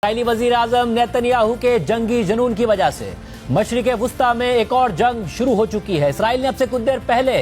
اسرائیلی وزیر اعظم نیتنیاہو کے جنگی جنون کی وجہ سے مشرق وسطی میں ایک اور جنگ شروع ہو چکی ہے۔ اسرائیل نے اب سے کچھ دیر پہلے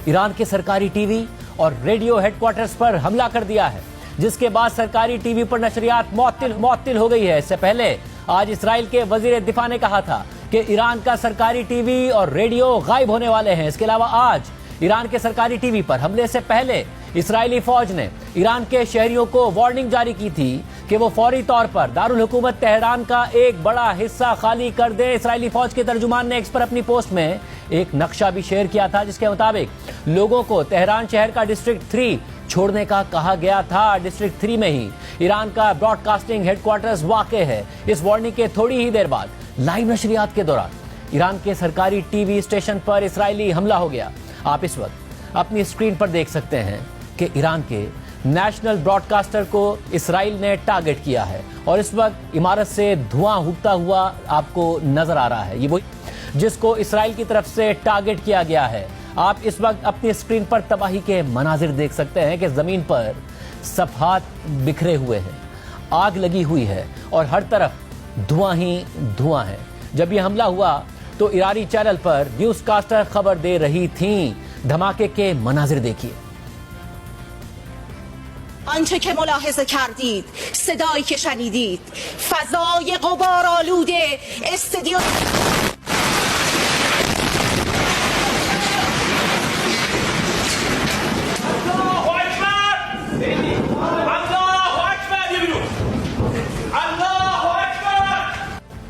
ایران کے سرکاری ٹی وی اور ریڈیو ہیڈ کوارٹرز پر حملہ کر دیا ہے، جس کے بعد سرکاری ٹی وی پر نشریات معطل ہو گئی ہے۔ اس سے پہلے آج اسرائیل کے وزیر دفاع نے کہا تھا کہ ایران کا سرکاری ٹی وی اور ریڈیو غائب ہونے والے ہیں۔ اس کے علاوہ آج ایران کے سرکاری ٹی وی پر حملے سے پہلے اسرائیلی فوج نے ایران کے شہریوں کو وارننگ جاری کی تھی کہ وہ فوری طور پر دارالحکومت تہران کا ایک بڑا حصہ خالی کر دے۔ اسرائیلی فوج کے ترجمان نے ایکس پر اپنی پوسٹ میں ایک نقشہ بھی شیئر کیا تھا، جس کے مطابق لوگوں کو تہران شہر کا ڈسٹرکٹ 3 چھوڑنے کا کہا گیا تھا۔ ڈسٹرکٹ 3 میں ہی ایران کا براڈ کاسٹنگ ہیڈ کوارٹرز واقع ہے۔ اس وارننگ کے تھوڑی ہی دیر بعد لائیو نشریات کے دوران ایران کے سرکاری ٹی وی اسٹیشن پر اسرائیلی حملہ ہو گیا۔ آپ اس وقت اپنی اسکرین پر دیکھ سکتے ہیں کہ ایران کے نیشنل براڈ کاسٹر کو اسرائیل نے ٹارگٹ کیا ہے، اور اس وقت عمارت سے دھواں اٹھتا ہوا آپ کو نظر آ رہا ہے۔ یہ وہی جس کو اسرائیل کی طرف سے ٹارگٹ کیا گیا ہے۔ آپ اس وقت اپنی اسکرین پر تباہی کے مناظر دیکھ سکتے ہیں کہ زمین پر صفحات بکھرے ہوئے ہیں، آگ لگی ہوئی ہے اور ہر طرف دھواں ہی دھواں ہے۔ جب یہ حملہ ہوا تو ایرانی چینل پر نیوز کاسٹر خبر دے رہی تھیں۔ دھماکے کے مناظر دیکھیے۔ آنچه که ملاحظه کردید، صدایی که شنیدید، فضای غبارآلوده استدیو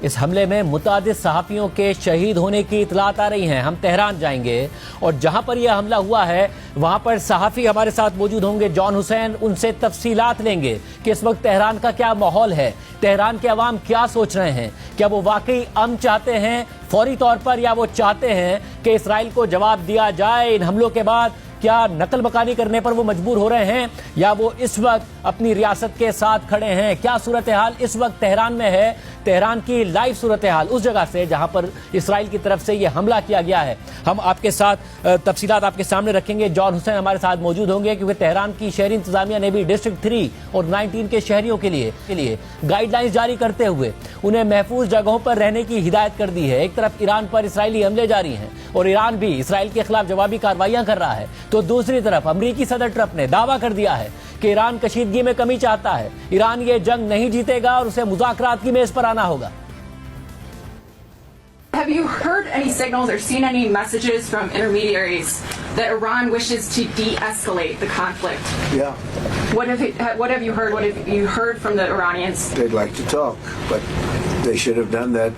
اس حملے میں متعدد صحافیوں کے شہید ہونے کی اطلاعات آ رہی ہیں۔ ہم تہران جائیں گے اور جہاں پر یہ حملہ ہوا ہے وہاں پر صحافی ہمارے ساتھ موجود ہوں گے، جان حسین، ان سے تفصیلات لیں گے کہ اس وقت تہران کا کیا ماحول ہے، تہران کے عوام کیا سوچ رہے ہیں، کیا وہ واقعی امن چاہتے ہیں فوری طور پر، یا وہ چاہتے ہیں کہ اسرائیل کو جواب دیا جائے ان حملوں کے بعد، کیا نقل مکانی کرنے پر وہ مجبور ہو رہے ہیں یا وہ اس وقت اپنی ریاست کے ساتھ کھڑے ہیں۔ کیا صورتحال اس وقت تہران میں ہے، تہران کی لائیو صورتحال اس جگہ سے جہاں پر اسرائیل کی طرف سے یہ حملہ کیا گیا ہے، ہم آپ کے ساتھ تفصیلات آپ کے سامنے رکھیں گے۔ جان حسین ہمارے ساتھ موجود ہوں گے، کیونکہ تہران کی شہری انتظامیہ نے بھی ڈسٹرکٹ 3 اور 19 کے شہریوں کے لیے گائیڈ لائنز جاری کرتے ہوئے انہیں محفوظ جگہوں پر رہنے کی ہدایت کر دی ہے۔ ایک طرف ایران پر اسرائیلی حملے جاری ہیں اور ایران بھی اسرائیل کے خلاف جوابی کارروائیاں کر رہا ہے، تو دوسری طرف امریکی صدر ٹرمپ نے دعویٰ کر دیا ہے کہ ایران کشیدگی میں کمی چاہتا ہے، ایران یہ جنگ نہیں جیتے گا اور اسے مذاکرات کی میز پر آنا ہوگا۔ Have you heard any signals or seen any messages from intermediaries that Iran wishes to de-escalate the conflict? Yeah. What have you heard? What have you heard from the Iranians? They'd like to talk, but they should have done that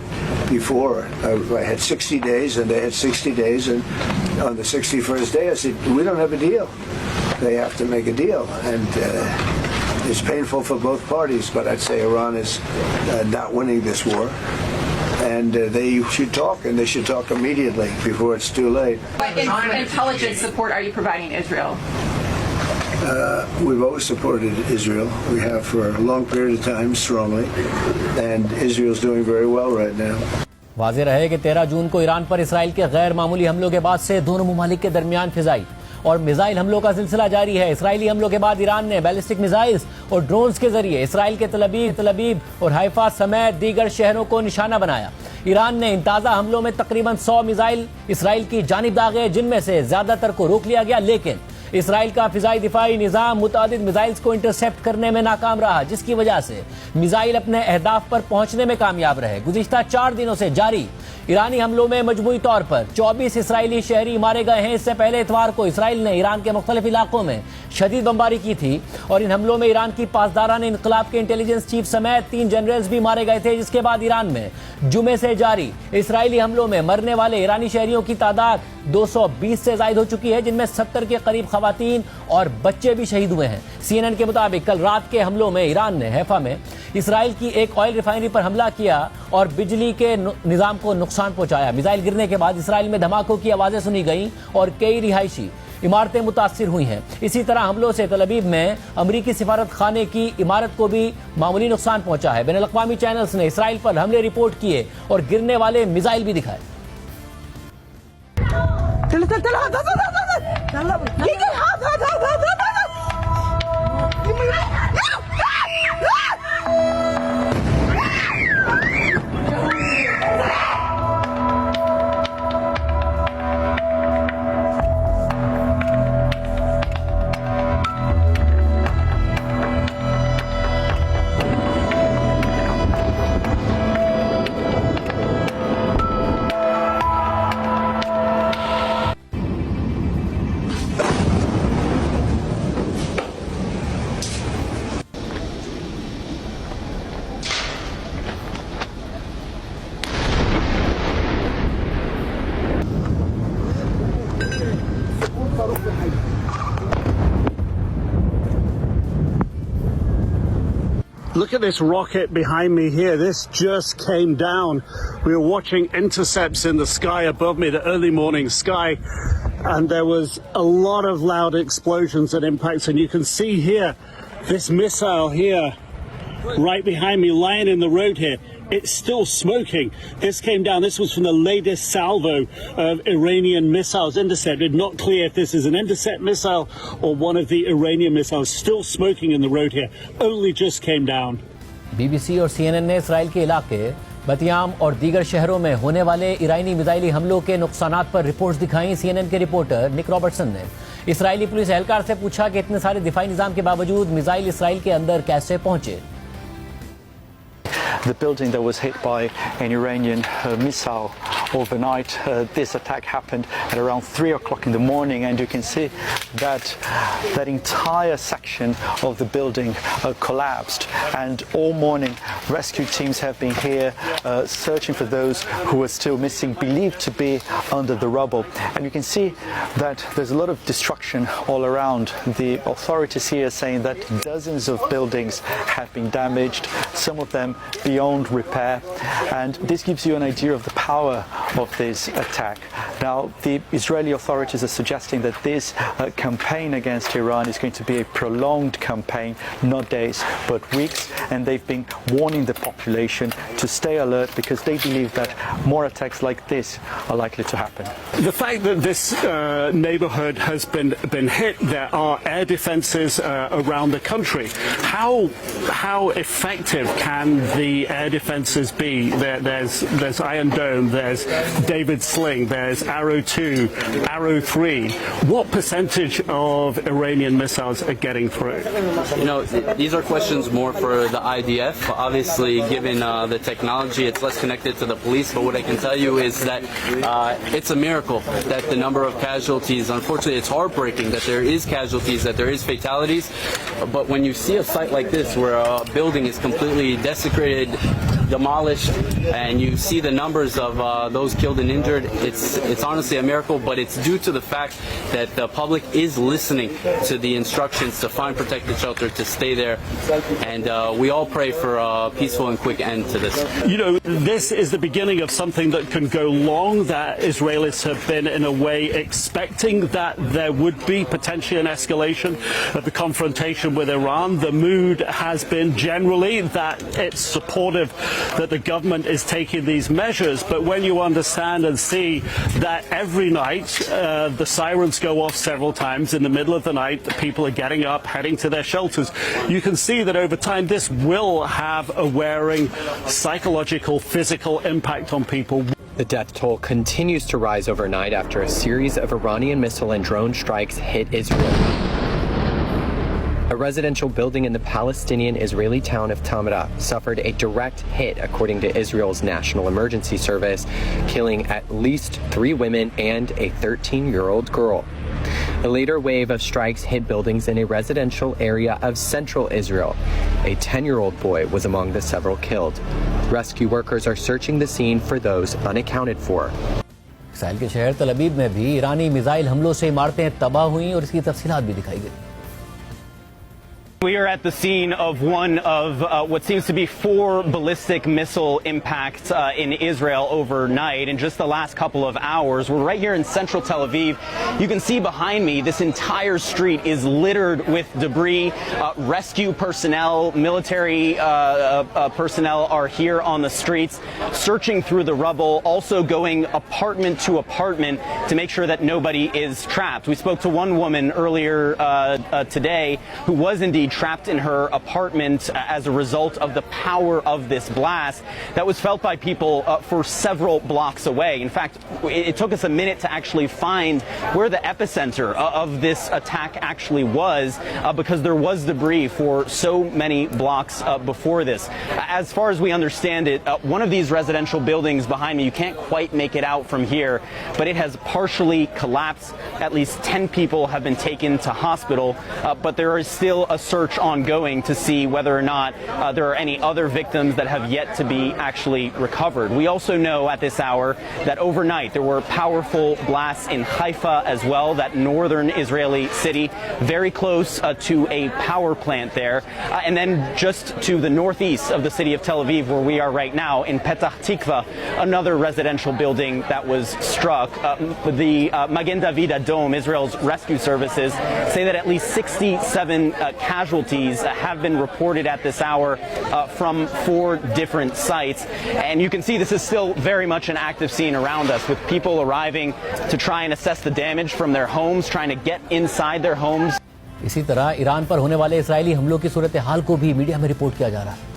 before. I had 60 days, and they had 60 days, and on the 61st day I said, we don't have a deal. They have to make a deal, and it's painful for both parties, but I'd say Iran is not winning this war. And they should talk, and they should talk immediately before it's too late. What intelligence support are you providing Israel? We've always supported Israel. We have for a long period of time, strongly, and Israel's doing very well right now. واضح رہے کہ 13 جون کو ایران پر اسرائیل کے غیر معمولی حملوں کے بعد سے دونوں ممالک کے درمیان فضائی اور میزائل حملوں کا سلسلہ جاری ہے۔ اسرائیلی حملوں کے بعد ایران نے بیلسٹک میزائلز اور ڈرونز کے ذریعے اسرائیل کے تل ابیب اور حیفا سمیت دیگر شہروں کو نشانہ بنایا۔ ایران نے ان تازہ حملوں میں تقریباً 100 میزائل اسرائیل کی جانب داغے، جن میں سے زیادہ تر کو روک لیا گیا، لیکن اسرائیل کا فضائی دفاعی نظام متعدد میزائلز کو انٹرسیپٹ کرنے میں ناکام رہا، جس کی وجہ سے میزائل اپنے اہداف پر پہنچنے میں کامیاب رہے۔ گزشتہ 4 دنوں سے جاری ایرانی حملوں میں مجموعی طور پر 24 اسرائیلی شہری مارے گئے ہیں۔ اس سے پہلے اتوار کو اسرائیل نے ایران کے مختلف علاقوں میں شدید بمباری کی تھی، اور ان حملوں میں ایران کی پاسداران انقلاب کے انٹیلیجنس چیف سمیت 3 جنرلز بھی مارے گئے تھے، جس کے بعد ایران میں جمعے سے جاری اسرائیلی حملوں میں مرنے والے ایرانی شہریوں کی تعداد 220 سے زائد ہو چکی ہے، جن میں 70 کے قریب خواتین اور بچے بھی شہید ہوئے ہیں۔ CNN کے مطابق کل رات کے حملوں میں ایران نے حیفا میں اسرائیل کی ایک آئل ریفائنری پر حملہ کیا اور بجلی کے نظام کو نقصان پہنچایا۔ میزائل گرنے کے بعد اسرائیل میں دھماکوں کی آوازیں سنی گئیں اور کئی رہائشی عمارتیں متاثر ہوئی ہیں۔ اسی طرح حملوں سے تل ابیب میں امریکی سفارت خانے کی عمارت کو بھی معمولی نقصان پہنچا ہے۔ بین الاقوامی چینلز نے اسرائیل پر حملے رپورٹ کیے اور گرنے والے میزائل بھی دکھائے۔ Look at this rocket behind me here. This just came down. We were watching intercepts in the sky above me, the early morning sky, and there was a lot of loud explosions and impacts. And you can see here, this missile here, right behind me, lying in the road here. It's still smoking. This came down. This was from the latest salvo of Iranian missiles intercepted. Not clear if this is an intercept missile or one of the Iranian missiles. Still smoking in the road here. Only just came down. BBC और CNN ने Israel के इलाके बतियाम और दीगर शहरों में होने वाले ईरानी मिसाइली हमलों के नुकसानात पर रिपोर्ट्स दिखाई। CNN के रिपोर्टर निक रॉबर्टसन ने इसराइली पुलिस एहलकार से पूछा कि इतने सारे दिफाई निजाम के बावजूद मिसाइल इसराइल के अंदर कैसे पहुंचे। The building that was hit by an Iranian missile overnight. This attack happened at around 3 o'clock in the morning, and you can see that that entire section of the building collapsed. And all morning, rescue teams have been here searching for those who are still missing, believed to be under the rubble. And you can see that there's a lot of destruction all around. The authorities here are saying that dozens of buildings have been damaged, some of them beyond repair, and this gives you an idea of the power of this attack. Now, the Israeli authorities are suggesting that this campaign against Iran is going to be a prolonged campaign, not days, but weeks, and they've been warning the population to stay alert because they believe that more attacks like this are likely to happen. The fact that this neighborhood has been hit, there are air defenses around the country. How effective can the air defenses be? There's Iron Dome, there's David Sling, there's Arrow 2, Arrow 3. What percentage of Iranian missiles are getting through? You know, these are questions more for the IDF. Obviously, given the technology, it's less connected to the police. But what I can tell you is that it's a miracle that the number of casualties, unfortunately, it's heartbreaking that there is casualties, that there is fatalities. But when you see a site like this where a building is completely desecrated, demolished, and you see the numbers of those killed and injured, it's honestly a miracle, but it's due to the fact that the public is listening to the instructions to find protected shelter, to stay there, and we all pray for a peaceful and quick end to this. You know, this is the beginning of something that can go long, that Israelis have been in a way expecting that there would be potentially an escalation of the confrontation with Iran. The mood has been generally that it's supportive that the government is taking these measures, but when you understand and see that every night the sirens go off several times in the middle of the night, the people are getting up, heading to their shelters, you can see that over time this will have a wearing psychological, physical impact on people. The death toll continues to rise overnight after a series of Iranian missile and drone strikes hit Israel. A residential building in the Palestinian-Israeli town of Tamra suffered a direct hit, according to Israel's National Emergency Service, killing at least 3 women and a 13-year-old girl. A later wave of strikes hit buildings in a residential area of central Israel. A 10-year-old boy was among the several killed. Rescue workers are searching the scene for those unaccounted for. Israel के शहर तल अबीब में भी ईरानी missile हमलों से इमारतें तबाह हुई और इसकी तफसीलात भी दिखाई गई। We are at the scene of one of what seems to be 4 ballistic missile impacts in Israel overnight in just the last couple of hours. We're right here in central Tel Aviv. You can see behind me this entire street is littered with debris. Rescue personnel, military personnel are here on the streets searching through the rubble, also going apartment to apartment to make sure that nobody is trapped. We spoke to one woman earlier today who was indeed trapped in her apartment as a result of the power of this blast that was felt by people for several blocks away. In fact, it took us a minute to actually find where the epicenter of this attack actually was because there was debris for so many blocks before this. As far as we understand it, one of these residential buildings behind me, you can't quite make it out from here, but it has partially collapsed. At least 10 people have been taken to hospital, but there is still a surge search ongoing to see whether or not there are any other victims that have yet to be actually recovered. We also know at this hour that overnight there were powerful blasts in Haifa as well, that northern Israeli city, very close to a power plant there. And then just to the northeast of the city of Tel Aviv, where we are right now, in Petah Tikva, another residential building that was struck. The Magen David Adom, Israel's rescue services, say that at least 67 casualties have been reported at this hour from 4 different sites. And you can see this is still very much an active scene around us, with people arriving to try and assess the damage from their homes, trying to get inside their homes. इसी तरह Iran पर होने वाले Israeli हमलों की सूरत हाल को भी media में रिपोर्ट किया जा रहा है।